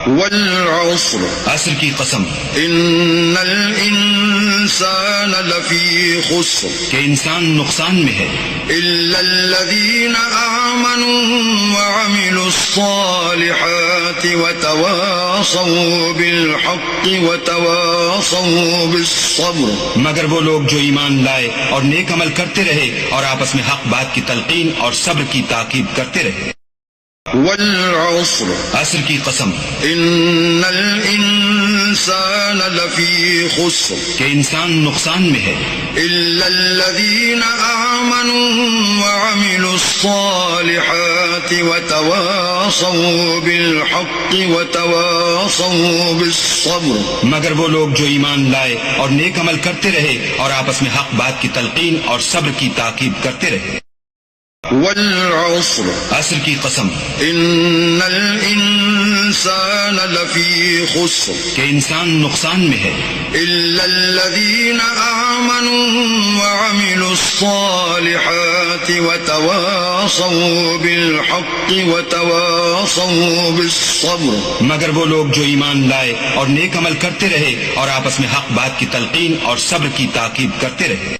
والعصر عصر کی قسم، ان الانسان لفی خسر کہ انسان نقصان میں ہے، الا الذین آمنوا وعملوا الصالحات وتواصوا بالحق وتواصوا بالصبر، مگر وہ لوگ جو ایمان لائے اور نیک عمل کرتے رہے اور آپس میں حق بات کی تلقین اور صبر کی تاکید کرتے رہے۔ والعصر عصر کی قسم، ان الانسان لفی خسر کہ انسان نقصان میں ہے، الا الذین آمنوا وعملوا الصالحات وتواصوا بالحق وتواصوا بالصبر، مگر وہ لوگ جو ایمان لائے اور نیک عمل کرتے رہے اور آپس میں حق بات کی تلقین اور صبر کی تاکید کرتے رہے۔ والعصر عصر کی قسم، ان الانسان لفی خسر کہ انسان نقصان میں ہے، الا الذین آمنوا وعملوا الصالحات وتواصوا بالحق وتواصوا بالصبر، مگر وہ لوگ جو ایمان لائے اور نیک عمل کرتے رہے اور آپس میں حق بات کی تلقین اور صبر کی تاکید کرتے رہے۔